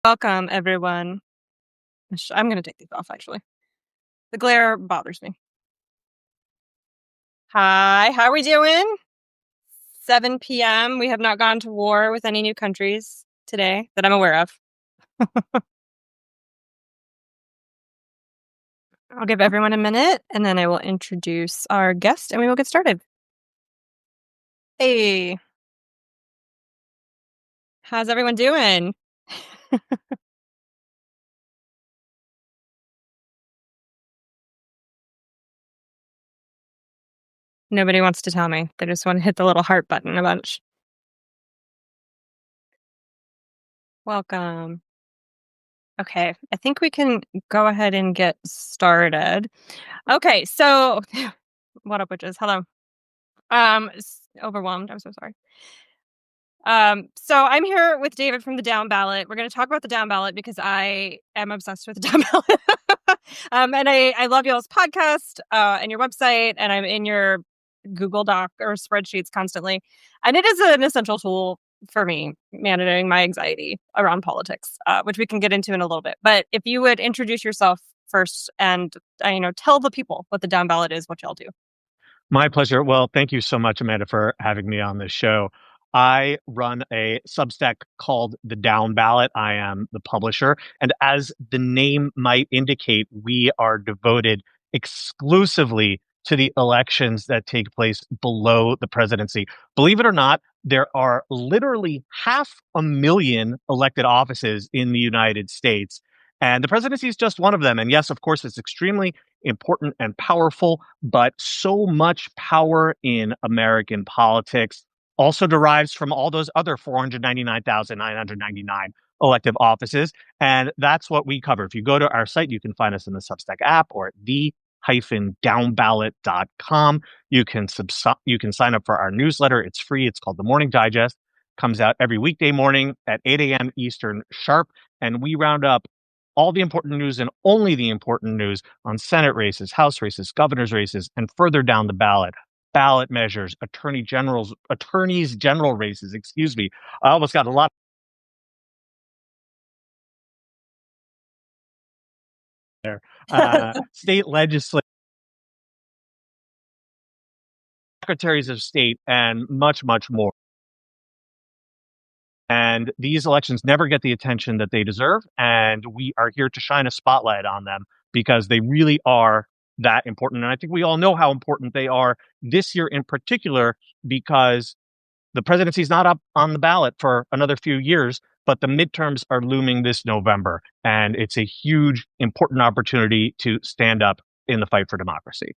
Welcome, everyone. I'm going to take these off, actually. The glare bothers me. Hi, how are we doing? 7 p.m. We have not gone to war with any new countries today that I'm aware of. I'll give everyone a minute, and then I will introduce our guest, and we will get started. Hey, how's everyone doing? Nobody wants to tell me. They just want to hit the little heart button a bunch. Welcome. Okay, I think we can go ahead and get started. Okay, so what up, witches? Hello. Overwhelmed. I'm so sorry. So I'm here with David from the Downballot. We're going to talk about the Downballot because I am obsessed with the Downballot. And I love y'all's podcast and your website, and I'm in your Google Doc or spreadsheets constantly. And it is an essential tool for me managing my anxiety around politics, which we can get into in a little bit. But if you would introduce yourself first and tell the people what the Downballot is, what y'all do. My pleasure. Well, thank you so much, Amanda, for having me on this show. I run a Substack called The Downballot. I am the publisher. And as the name might indicate, we are devoted exclusively to the elections that take place below the presidency. Believe it or not, there are literally 500,000 elected offices in the United States. And the presidency is just one of them. And yes, of course, it's extremely important and powerful, but so much power in American politics also derives from all those other 499,999 elective offices. And that's what we cover. If you go to our site, you can find us in the Substack app or at the-downballot.com. You can sign up for our newsletter. It's free. It's called The Morning Digest. Comes out every weekday morning at 8 a.m. Eastern sharp. And we round up all the important news and only the important news on Senate races, House races, governor's races, and further down the ballot measures, attorneys general races, excuse me. I almost got a lot there. State legislators, secretaries of state, and much, much more. And these elections never get the attention that they deserve. And we are here to shine a spotlight on them because they really are that important. And I think we all know how important they are this year in particular, because the presidency is not up on the ballot for another few years, but the midterms are looming this November. And it's a huge, important opportunity to stand up in the fight for democracy.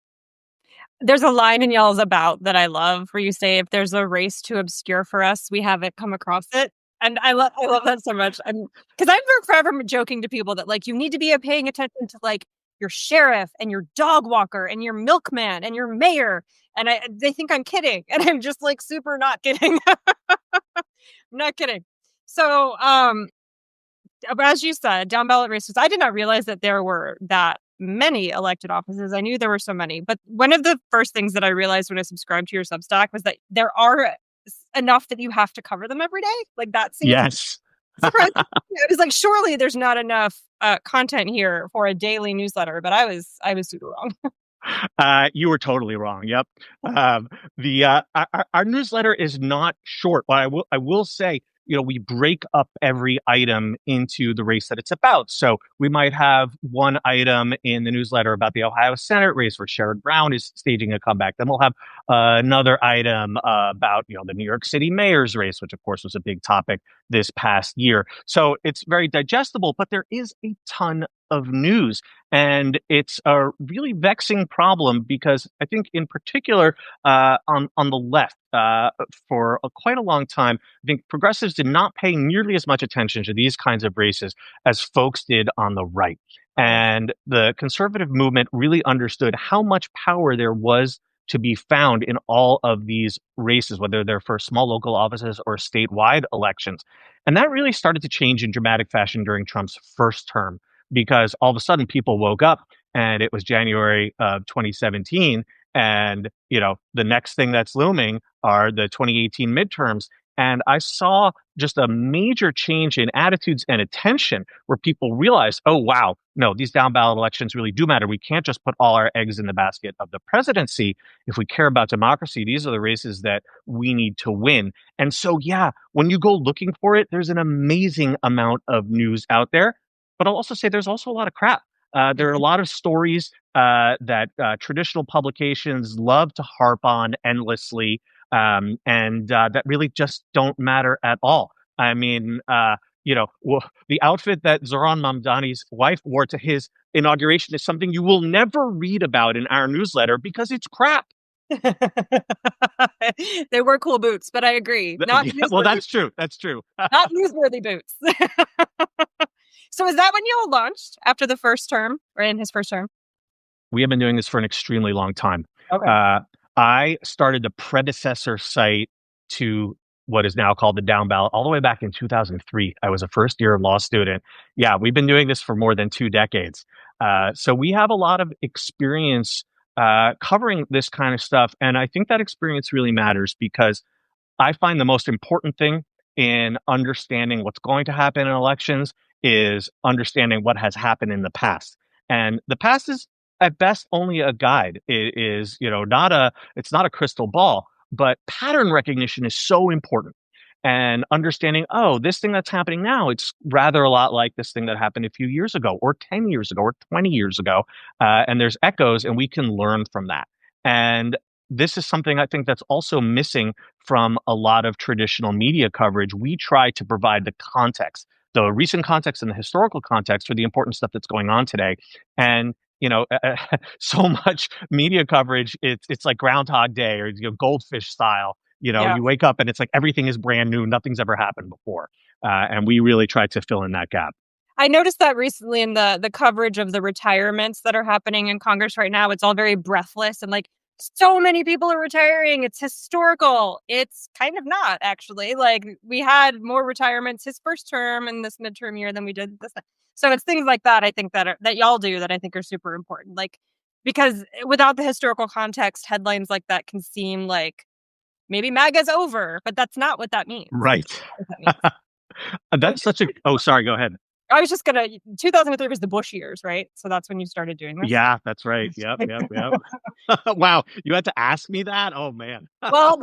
There's a line in y'all's about that I love where you say, if there's a race too obscure for us, we haven't come across it. And I love that so much. Because I'm forever joking to people that, like, you need to be paying attention to, like, your sheriff and your dog walker and your milkman and your mayor. And they think I'm kidding. And I'm just, like, super not kidding. I'm not kidding. So, as you said, down ballot races, I did not realize that there were that many elected offices. I knew there were so many. But one of the first things that I realized when I subscribed to your Substack was that there are enough that you have to cover them every day. Like, that seems yes. surprising. It was like, surely there's not enough content here for a daily newsletter, but I was super wrong. You were totally wrong. Yep. Our newsletter is not short, but I will say, we break up every item into the race that it's about. So we might have one item in the newsletter about the Ohio Senate race where Sherrod Brown is staging a comeback. Then we'll have another item about, the New York City mayor's race, which of course was a big topic this past year. So it's very digestible, but there is a ton of news. And it's a really vexing problem because I think in particular on the left, for quite a long time, I think progressives did not pay nearly as much attention to these kinds of races as folks did on the right. And the conservative movement really understood how much power there was to be found in all of these races, whether they're for small local offices or statewide elections. And that really started to change in dramatic fashion during Trump's first term, because all of a sudden people woke up and it was January of 2017. And, the next thing that's looming are the 2018 midterms. And I saw just a major change in attitudes and attention where people realized, oh, wow, no, these down ballot elections really do matter. We can't just put all our eggs in the basket of the presidency. If we care about democracy, these are the races that we need to win. And so, yeah, when you go looking for it, there's an amazing amount of news out there. But I'll also say there's also a lot of crap. There are a lot of stories that traditional publications love to harp on endlessly, and that really just don't matter at all. I mean, the outfit that Zoran Mamdani's wife wore to his inauguration is something you will never read about in our newsletter because it's crap. They were cool boots, but I agree. Not Yeah, well, newsworthy, that's true. That's true. not newsworthy boots. So is that when you all launched after the first term or in his first term? We have been doing this for an extremely long time. Okay. I started the predecessor site to what is now called the Downballot all the way back in 2003. I was a first year law student. Yeah, we've been doing this for more than 2 decades. So we have a lot of experience covering this kind of stuff. And I think that experience really matters because I find the most important thing in understanding what's going to happen in elections is understanding what has happened in the past. And the past is at best only a guide. It is, it's not a crystal ball, but pattern recognition is so important. And understanding, oh, this thing that's happening now, it's rather a lot like this thing that happened a few years ago, or 10 years ago, or 20 years ago. And there's echoes, and we can learn from that. And this is something I think that's also missing from a lot of traditional media coverage. We try to provide the context, the recent context and the historical context for the important stuff that's going on today. And so much media coverage, it's like Groundhog Day or goldfish style. Yeah. You wake up and it's like everything is brand new, nothing's ever happened before, and we really try to fill in that gap. I noticed that recently in the coverage of the retirements that are happening in Congress right now. It's all very breathless and like so many people are retiring. It's historical. It's kind of not actually. Like we had more retirements his first term in this midterm year than we did this. So it's things like that I think that y'all do that I think are super important. Like because without the historical context, headlines like that can seem like maybe MAGA's over, but that's not what that means. Right. What that means. That's such a. Oh, sorry. Go ahead. I was just gonna 2003 was the Bush years, right? So that's when you started doing this? Yeah, that's right. Yep, yep, yep. Wow, you had to ask me that? Oh, man. Well,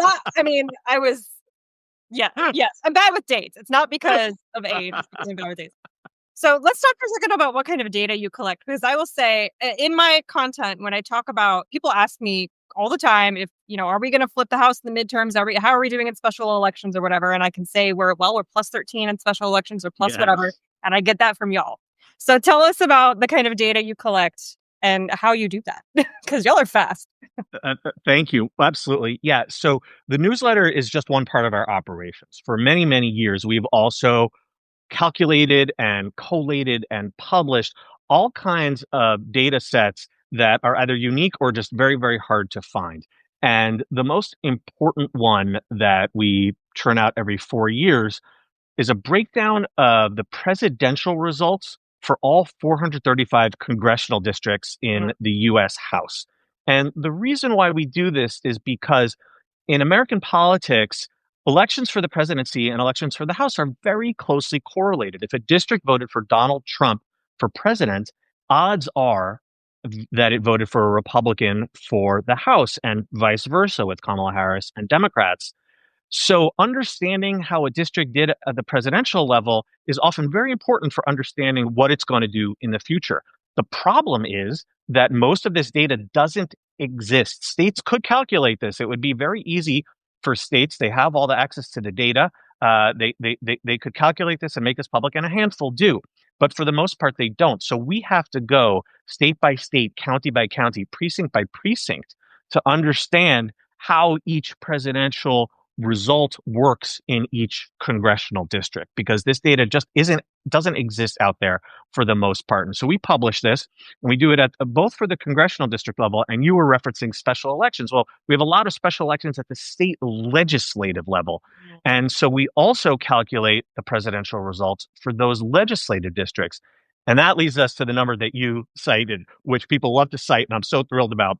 I was yes, I'm bad with dates. It's not because of age, it's because I'm bad with dates. So let's talk for a second about what kind of data you collect, because I will say in my content, when I talk about, people ask me all the time if, are we going to flip the House in the midterms? How are we doing in special elections or whatever? And I can say we're plus 13 in special elections or plus whatever. And I get that from y'all. So tell us about the kind of data you collect and how you do that, because y'all are fast. Thank you. Absolutely. Yeah. So the newsletter is just one part of our operations. For many, many years, we've also calculated and collated and published all kinds of data sets that are either unique or just very, very hard to find. And the most important one that we churn out every 4 years is a breakdown of the presidential results for all 435 congressional districts in the US House. And the reason why we do this is because in American politics, elections for the presidency and elections for the House are very closely correlated. If a district voted for Donald Trump for president, odds are that it voted for a Republican for the House, and vice versa with Kamala Harris and Democrats. So understanding how a district did at the presidential level is often very important for understanding what it's going to do in the future. The problem is that most of this data doesn't exist. States could calculate this. It would be very easy for states. They have all the access to the data. They could calculate this and make this public, and a handful do. But for the most part, they don't. So we have to go state by state, county by county, precinct by precinct to understand how each presidential result works in each congressional district, because this data just doesn't exist out there for the most part. And so we publish this, and we do it at both for the congressional district level, and you were referencing special elections. Well, we have a lot of special elections at the state legislative level. And so we also calculate the presidential results for those legislative districts. And that leads us to the number that you cited, which people love to cite, and I'm so thrilled about,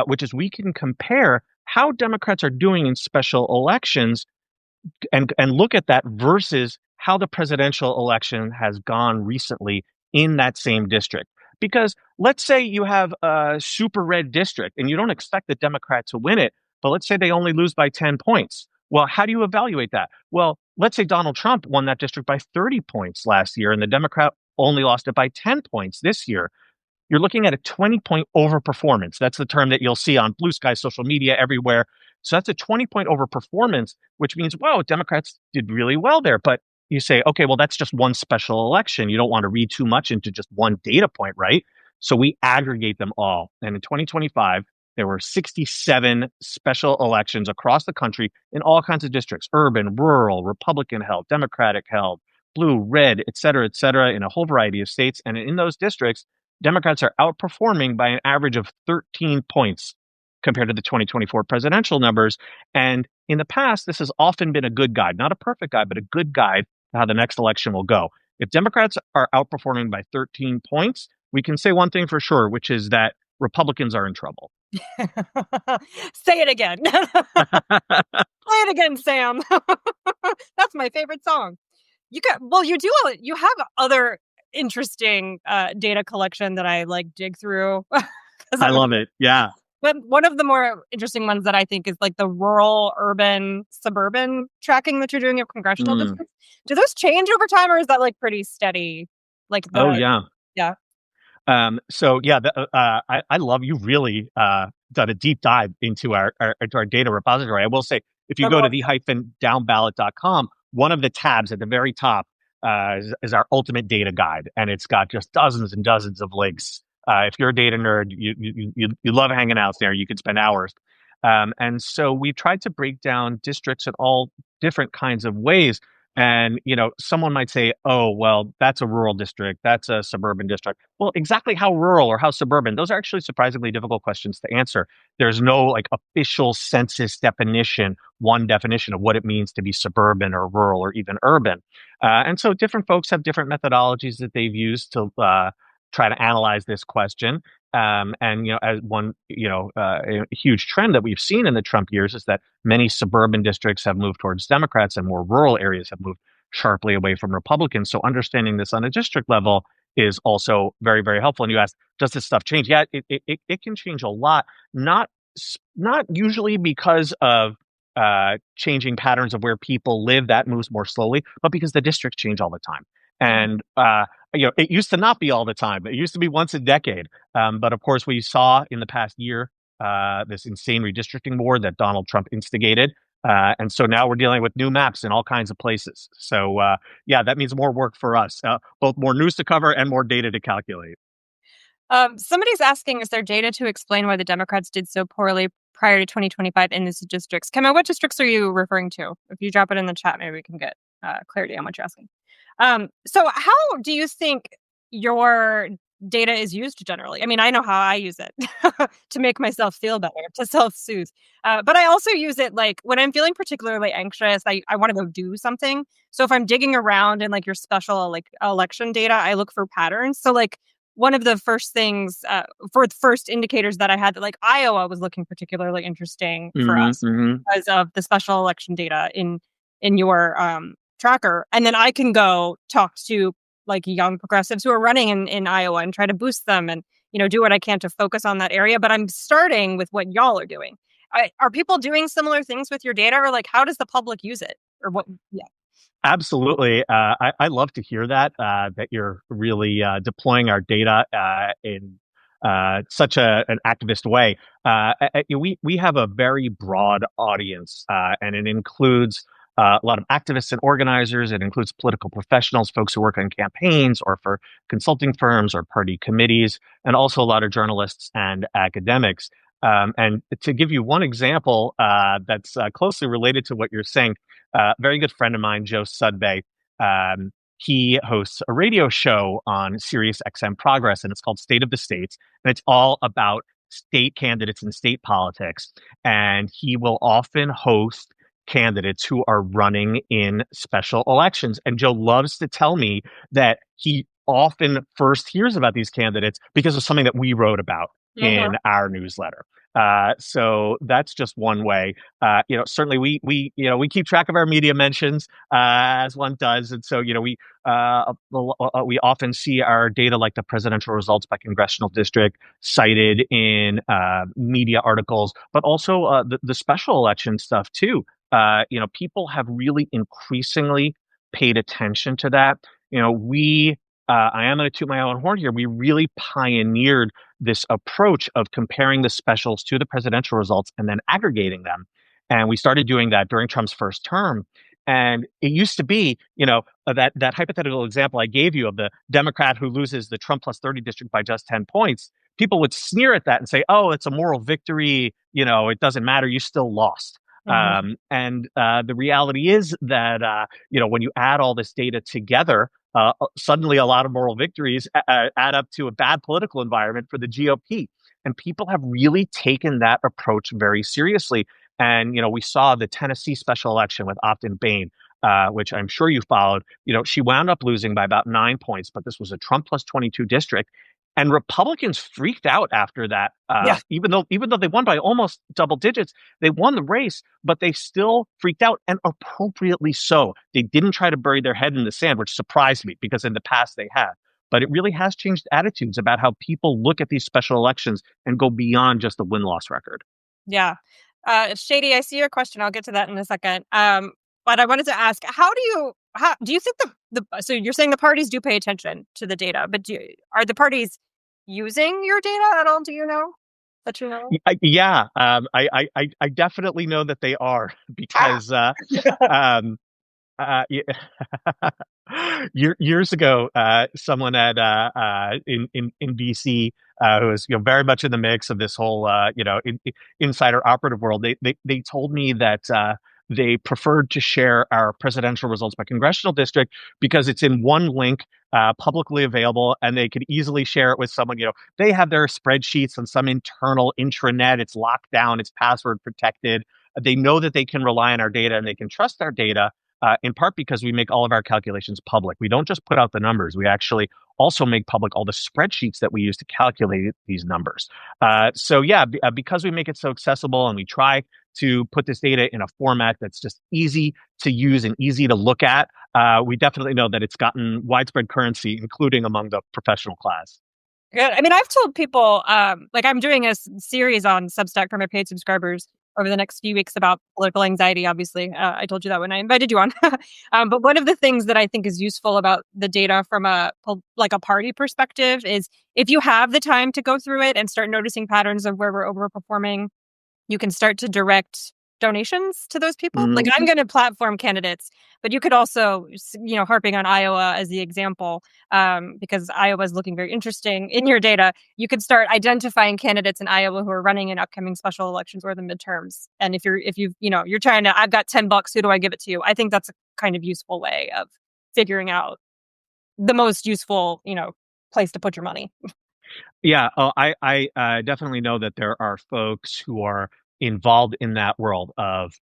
which is we can compare how Democrats are doing in special elections and look at that versus how the presidential election has gone recently in that same district. Because let's say you have a super red district and you don't expect the Democrat to win it, but let's say they only lose by 10 points. Well, how do you evaluate that? Well, let's say Donald Trump won that district by 30 points last year and the Democrat only lost it by 10 points this year. You're looking at a 20-point overperformance. That's the term that you'll see on Blue Sky, social media, everywhere. So that's a 20-point overperformance, which means, whoa, Democrats did really well there. But you say, okay, well, that's just one special election. You don't want to read too much into just one data point, right? So we aggregate them all. And in 2025, there were 67 special elections across the country in all kinds of districts, urban, rural, Republican held, Democratic held, blue, red, et cetera, in a whole variety of states. And in those districts, Democrats are outperforming by an average of 13 points compared to the 2024 presidential numbers. And in the past, this has often been a good guide, not a perfect guide, but a good guide to how the next election will go. If Democrats are outperforming by 13 points, we can say one thing for sure, which is that Republicans are in trouble. Say it again. Play it again, Sam. That's my favorite song. You have other interesting data collection that I like dig through. I love it. Yeah. But one of the more interesting ones that I think is like the rural, urban, suburban tracking that you're doing of congressional districts. Do those change over time, or is that like pretty steady? Like yeah. Yeah. So yeah, I love you really done a deep dive into our data repository. I will say, if you go to the-downballot.com, one of the tabs at the very top is our ultimate data guide, and it's got just dozens and dozens of links. If you're a data nerd, you love hanging out there. You could spend hours. And so we tried to break down districts in all different kinds of ways. And, someone might say, oh, well, that's a rural district. That's a suburban district. Well, exactly how rural or how suburban? Those are actually surprisingly difficult questions to answer. There's no like official census definition, one definition of what it means to be suburban or rural or even urban. And so different folks have different methodologies that they've used to try to analyze this question. And, as one, a huge trend that we've seen in the Trump years is that many suburban districts have moved towards Democrats and more rural areas have moved sharply away from Republicans. So understanding this on a district level is also very, very helpful. And you ask, does this stuff change? Yeah, it can change a lot. Not usually because of changing patterns of where people live, that moves more slowly, but because the districts change all the time. And, it used to not be all the time. It used to be once a decade. But of course, we saw in the past year this insane redistricting war that Donald Trump instigated. And so now we're dealing with new maps in all kinds of places. So, that means more work for us, both more news to cover and more data to calculate. Somebody's asking, is there data to explain why the Democrats did so poorly prior to 2025 in these districts? Kemma, what districts are you referring to? If you drop it in the chat, maybe we can get clarity on what you're asking. So how do you think your data is used generally? I mean, I know how I use it to make myself feel better, to self-soothe. But I also use it like when I'm feeling particularly anxious, I want to go do something. So if I'm digging around in like your special like election data, I look for patterns. So like one of the first things for the first indicators that I had that like Iowa was looking particularly interesting for us because of the special election data in your tracker. And then I can go talk to like young progressives who are running in Iowa and try to boost them and, do what I can to focus on that area. But I'm starting with what y'all are doing. Are people doing similar things with your data, or like how does the public use it, or what? Yeah. Absolutely. I love to hear that you're really deploying our data in such an activist way. We have a very broad audience, and it includes a lot of activists and organizers. It includes political professionals, folks who work on campaigns or for consulting firms or party committees, and also a lot of journalists and academics. And to give you one example that's closely related to what you're saying, a very good friend of mine, Joe Sudbay, he hosts a radio show on Sirius XM Progress, and it's called State of the States. And it's all about state candidates and state politics. And he will often host candidates who are running in special elections. And Joe loves to tell me that he often first hears about these candidates because of something that we wrote about in our newsletter. So that's just one way. Certainly we keep track of our media mentions as one does, and so we often see our data like the presidential results by congressional district cited in media articles, but also the special election stuff too. People have really increasingly paid attention to that. I am going to toot my own horn here. We really pioneered this approach of comparing the specials to the presidential results and then aggregating them. And we started doing that during Trump's first term. And it used to be, that hypothetical example I gave you of the Democrat who loses the Trump plus 30 district by just 10 points. People would sneer at that and say, oh, it's a moral victory. It doesn't matter. You still lost. The reality is that, when you add all this data together, suddenly a lot of moral victories add up to a bad political environment for the GOP. And people have really taken that approach very seriously. And, we saw the Tennessee special election with Optin Bain, which I'm sure you followed. She wound up losing by about 9 points, but this was a Trump plus 22 district. And Republicans freaked out after that. Even though they won by almost double digits, they won the race, but they still freaked out, and appropriately so. They didn't try to bury their head in the sand, which surprised me because in the past they have. But it really has changed attitudes about how people look at these special elections and go beyond just the win-loss record. Yeah. Shady, I see your question. I'll get to that in a second. But I wanted to ask, how do you think so you're saying the parties do pay attention to the data, but are the parties using your data at all? Do you know that you know? Yeah, I definitely know that they are because um, years ago, someone at in DC who was very much in the mix of this whole insider operative world. They told me that they preferred to share our presidential results by congressional district because it's in one link, publicly available, and they could easily share it with someone. They have their spreadsheets on some internal intranet. It's locked down. It's password protected. They know that they can rely on our data and they can trust our data. In part because we make all of our calculations public. We don't just put out the numbers. We actually also make public all the spreadsheets that we use to calculate these numbers. Because we make it so accessible and we try to put this data in a format that's just easy to use and easy to look at, we definitely know that it's gotten widespread currency, including among the professional class. Good. I mean, I've told people, I'm doing a series on Substack for my paid subscribers over the next few weeks about political anxiety, obviously. I told you that when I invited you on. But one of the things that I think is useful about the data from a party perspective is if you have the time to go through it and start noticing patterns of where we're overperforming, you can start to direct donations to those people. Mm-hmm. Like, I'm going to platform candidates, but you could also, harping on Iowa as the example, because Iowa is looking very interesting in your data, you could start identifying candidates in Iowa who are running in upcoming special elections or the midterms. And if you're trying to, I've got $10, who do I give it to? I think that's a kind of useful way of figuring out the most useful, place to put your money. Yeah, I definitely know that there are folks who are involved in that world of,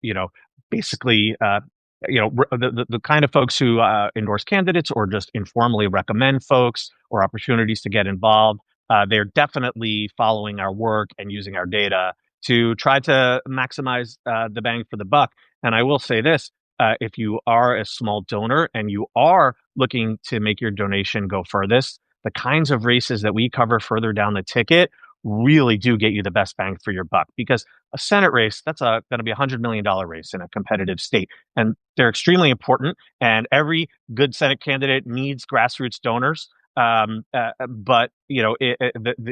basically, the kind of folks who endorse candidates or just informally recommend folks or opportunities to get involved. They're definitely following our work and using our data to try to maximize the bang for the buck. And I will say this, if you are a small donor and you are looking to make your donation go furthest, the kinds of races that we cover further down the ticket really do get you the best bang for your buck, because a Senate race, that's going to be $100 million race in a competitive state. And they're extremely important. And every good Senate candidate needs grassroots donors. But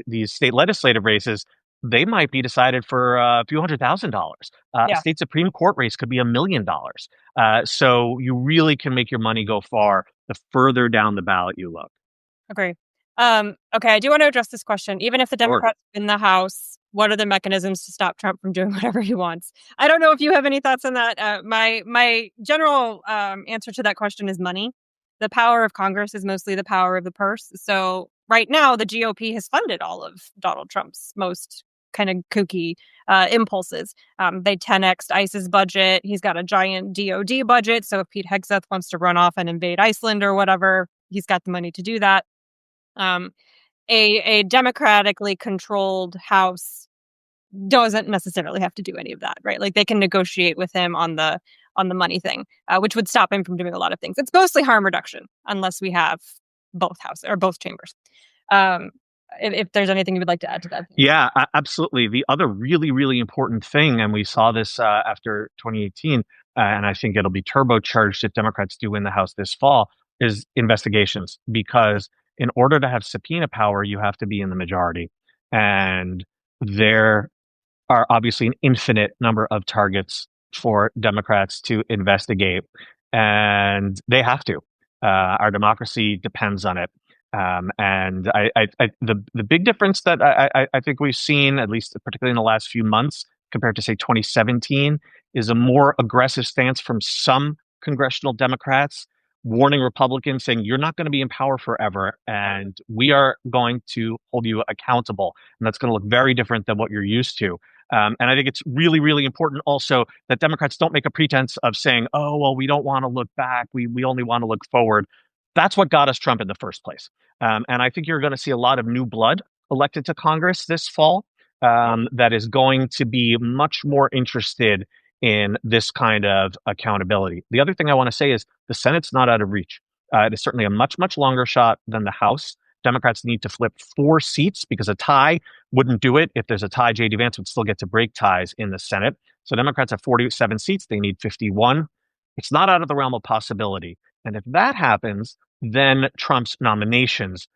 these state legislative races, they might be decided for a few $100,000. A state Supreme Court race could be $1 million. So you really can make your money go far the further down the ballot you look. Agree. Okay, I do want to address this question. Even if the Democrats win the House, what are the mechanisms to stop Trump from doing whatever he wants? I don't know if you have any thoughts on that. My general answer to that question is money. The power of Congress is mostly the power of the purse. So right now, the GOP has funded all of Donald Trump's most kind of kooky impulses. They 10x'd ICE's budget. He's got a giant DOD budget. So if Pete Hegseth wants to run off and invade Iceland or whatever, he's got the money to do that. A democratically controlled House doesn't necessarily have to do any of that, right? Like they can negotiate with him on the money thing, which would stop him from doing a lot of things. It's mostly harm reduction unless we have both houses or both chambers. Um, if there's anything you would like to add to that. Yeah, absolutely. The other really, really important thing, and we saw this after 2018, and I think it'll be turbocharged if Democrats do win the House this fall, is investigations. Because in order to have subpoena power, you have to be in the majority. And there are obviously an infinite number of targets for Democrats to investigate, and they have to. Our democracy depends on it. And the big difference that I think we've seen, at least particularly in the last few months, compared to say 2017, is a more aggressive stance from some congressional Democrats, warning Republicans, saying you're not going to be in power forever, and we are going to hold you accountable, and that's going to look very different than what you're used to. And I think it's really, really important also that Democrats don't make a pretense of saying, oh, well, we don't want to look back. We only want to look forward. That's what got us Trump in the first place. And I think you're going to see a lot of new blood elected to Congress this fall that is going to be much more interested in this kind of accountability. The other thing I want to say is the Senate's not out of reach. It is certainly a much, much longer shot than the House. Democrats need to flip 4 seats because a tie wouldn't do it. If there's a tie, J.D. Vance would still get to break ties in the Senate. So Democrats have 47 seats. They need 51. It's not out of the realm of possibility. And if that happens, then Trump's nominations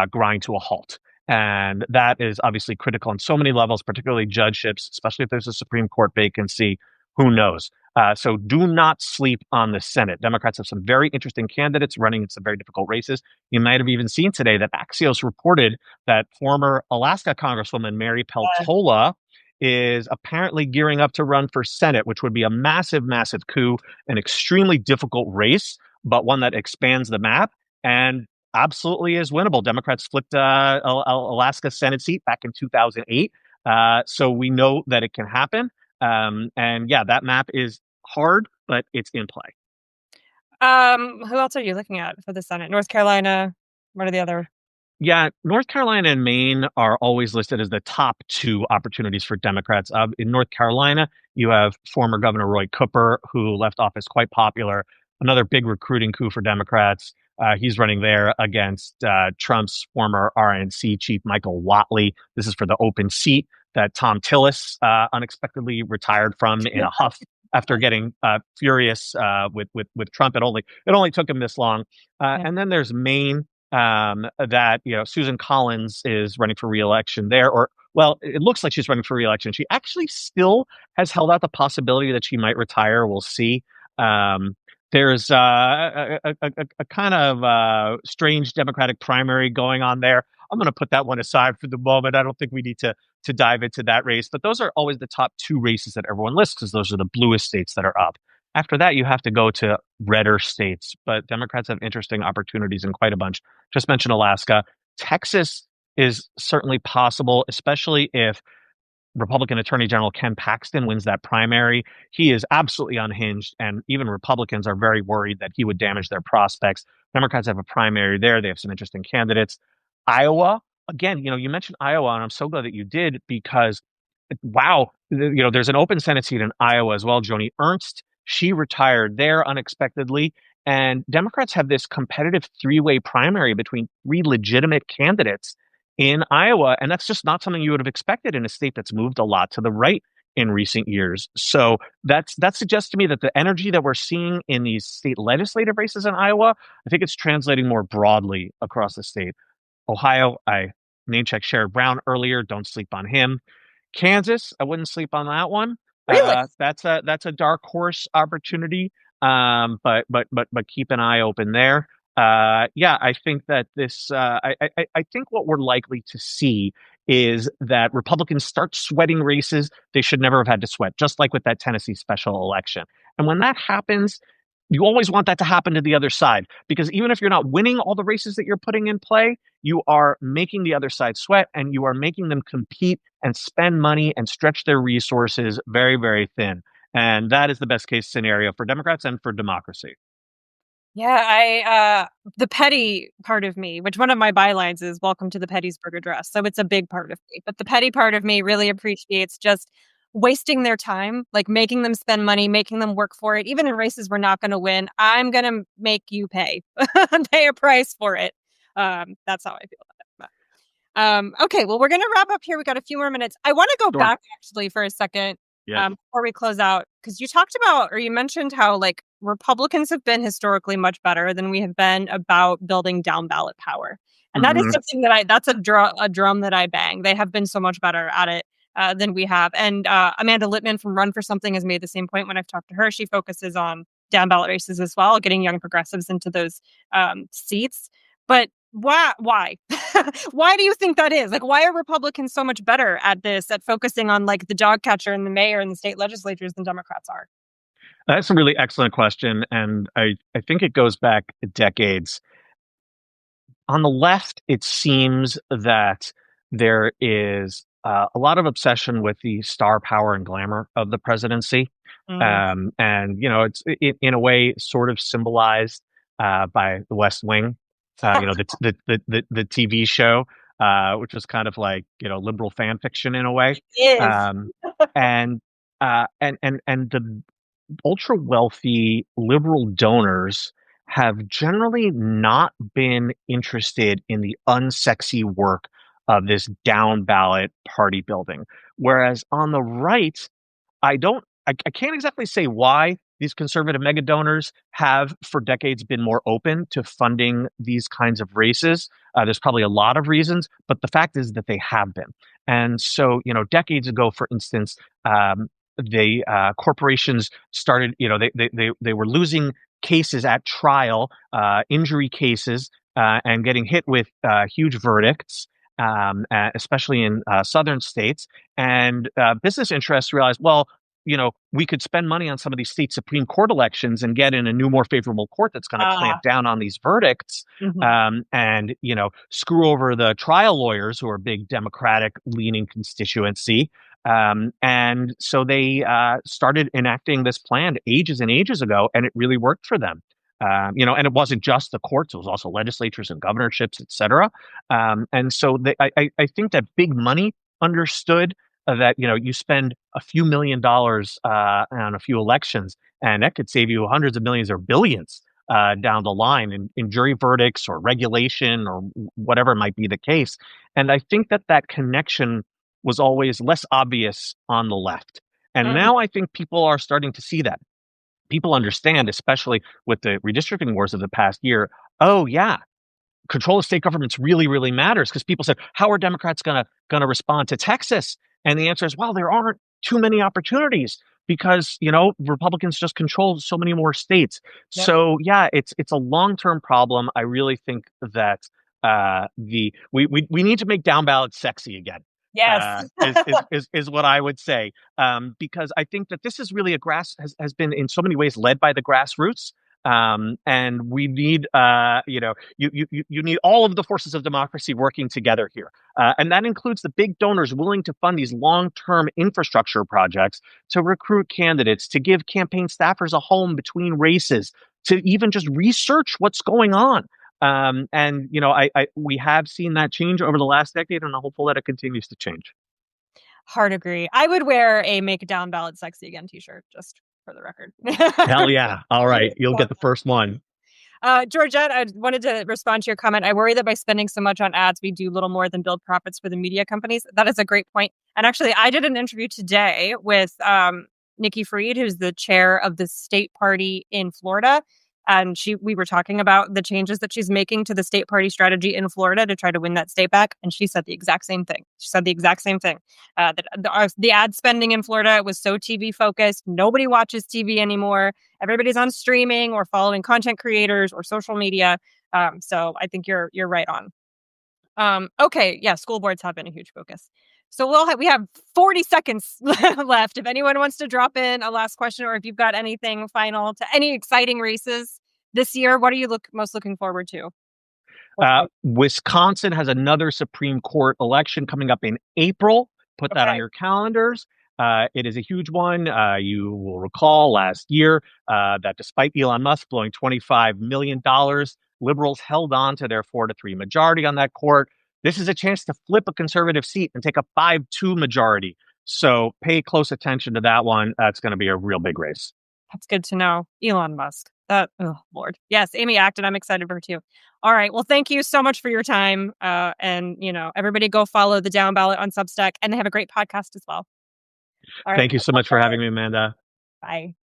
grind to a halt. And that is obviously critical on so many levels, particularly judgeships, especially if there's a Supreme Court vacancy. Who knows? So do not sleep on the Senate. Democrats have some very interesting candidates running in some very difficult races. You might have even seen today that Axios reported that former Alaska Congresswoman Mary Peltola is apparently gearing up to run for Senate, which would be a massive, massive coup, an extremely difficult race, but one that expands the map and absolutely is winnable. Democrats flipped Alaska Senate seat back in 2008. So we know that it can happen. And yeah, that map is hard, but it's in play. Who else are you looking at for the Senate? North Carolina. What are the other? Yeah, North Carolina and Maine are always listed as the top 2 opportunities for Democrats. In North Carolina, you have former Governor Roy Cooper, who left office quite popular. Another big recruiting coup for Democrats. He's running there against Trump's former RNC chief, Michael Whatley. This is for the open seat that Tom Tillis unexpectedly retired from in a huff after getting furious with Trump. It only took him this long. And then there's Maine, that Susan Collins is running for re-election there, or well, it looks like she's running for re-election. She actually still has held out the possibility that she might retire. We'll see. There's a kind of strange Democratic primary going on there. I'm going to put that one aside for the moment. I don't think we need to dive into that race. But those are always the top 2 races that everyone lists because those are the bluest states that are up. After that, you have to go to redder states. But Democrats have interesting opportunities in quite a bunch. Just mentioned Alaska. Texas is certainly possible, especially if Republican Attorney General Ken Paxton wins that primary. He is absolutely unhinged, and even Republicans are very worried that he would damage their prospects. Democrats have a primary there. They have some interesting candidates. Iowa, again, you mentioned Iowa, and I'm so glad that you did because, wow, there's an open Senate seat in Iowa as well. Joni Ernst, she retired there unexpectedly. And Democrats have this competitive 3-way primary between 3 legitimate candidates in Iowa. And that's just not something you would have expected in a state that's moved a lot to the right in recent years. So that suggests to me that the energy that we're seeing in these state legislative races in Iowa, I think it's translating more broadly across the state. Ohio, I name checked Sherrod Brown earlier. Don't sleep on him. Kansas, I wouldn't sleep on that one. Really? That's a dark horse opportunity. But keep an eye open there. Yeah, I think that this. I think what we're likely to see is that Republicans start sweating races they should never have had to sweat, just like with that Tennessee special election. And when that happens, you always want that to happen to the other side, because even if you're not winning all the races that you're putting in play, you are making the other side sweat and you are making them compete and spend money and stretch their resources very, very thin. And that is the best case scenario for Democrats and for democracy. Yeah, the petty part of me, which one of my bylines is "Welcome to the Pettysburg Address," so it's a big part of me, but the petty part of me really appreciates just wasting their time, like, making them spend money, making them work for it, even in races we're not gonna win, I'm gonna make you pay. Pay a price for it. That's how I feel about it, okay, well, we're gonna wrap up here, we got a few more minutes. I wanna go Sure. back actually for a second, Yes. before we close out, because you talked about or you mentioned how, like, Republicans have been historically much better than we have been about building down ballot power, and that is Hmm. something that I that's a drum that I bang. They have been so much better at it, than we have, and, Amanda Littman from Run for Something has made the same point when I've talked to her. She focuses on down ballot races as well, getting young progressives into those, seats, but why? Why do you think that is? Like, why are Republicans so much better at this, at focusing on, like, the dog catcher and the mayor and the state legislatures than Democrats are? That's a really excellent question, and I think it goes back decades. On the left, it seems that there is a lot of obsession with the star power and glamour of the presidency. Mm. And, it's in a way sort of symbolized by the West Wing, the TV show, which was kind of like, liberal fan fiction in a way. It is. Um, and, and the ultra wealthy liberal donors have generally not been interested in the unsexy work of this down ballot party building. Whereas on the right, I can't exactly say why these conservative mega donors have for decades been more open to funding these kinds of races. There's probably a lot of reasons, but the fact is that they have been. And so, decades ago, for instance, they corporations started, they were losing cases at trial, injury cases, and getting hit with huge verdicts. Especially in southern states, and business interests realized, well, we could spend money on some of these state Supreme Court elections and get in a new, more favorable court that's going to clamp Ah, down on these verdicts, mhm. and, screw over the trial lawyers who are a big Democratic leaning constituency. And so they started enacting this plan ages and ages ago, and it really worked for them. And it wasn't just the courts; it was also legislatures and governorships, et cetera. And so I think that big money understood that you spend a few $1 million on a few elections, and that could save you hundreds of millions or billions down the line in jury verdicts or regulation or whatever might be the case. And I think that connection was always less obvious on the left. And Mhm. now I think people are starting to see that. People understand, especially with the redistricting wars of the past year. Oh yeah, control of state governments really, really matters, because people said, how are Democrats gonna respond to Texas? And the answer is, well, there aren't too many opportunities because Republicans just control so many more states. Yep. So yeah, it's a long term problem. I really think that the we need to make down ballots sexy again. Yes. Is what I would say, because I think that this is really has been in so many ways led by the grassroots, and we need you need all of the forces of democracy working together here, and that includes the big donors willing to fund these long-term infrastructure projects, to recruit candidates, to give campaign staffers a home between races, to even just research what's going on. And we have seen that change over the last decade, and I'm hopeful that it continues to change. Hard agree. I would wear a "Make Down Ballot Sexy Again" t-shirt, just for the record. Hell yeah! All right, you'll get the first one. Georgette, I wanted to respond to your comment. I worry that by spending so much on ads, we do little more than build profits for the media companies. That is a great point. And actually, I did an interview today with Nikki Fried, who's the chair of the state party in Florida. And we were talking about the changes that she's making to the state party strategy in Florida to try to win that state back. And she said the exact same thing. She said the exact same thing. That the ad spending in Florida was so TV focused. Nobody watches TV anymore. Everybody's on streaming or following content creators or social media. So I think you're right on. Okay, yeah, school boards have been a huge focus. So we have 40 seconds left. If anyone wants to drop in a last question, or if you've got anything final to any exciting races this year, what are you most looking forward to? Wisconsin has another Supreme Court election coming up in April. Put that on Okay. your calendars. It is a huge one. You will recall last year that despite Elon Musk blowing $25 million, liberals held on to their 4-3 majority on that court. This is a chance to flip a conservative seat and take a 5-2 majority. So pay close attention to that one. It's going to be a real big race. That's good to know. Elon Musk. Oh, Lord. Yes, Amy Acton. I'm excited for her too. All right. Well, thank you so much for your time. And, everybody go follow the Down Ballot on Substack, and they have a great podcast as well. All right. Thank you so much for having me, Amanda. Bye.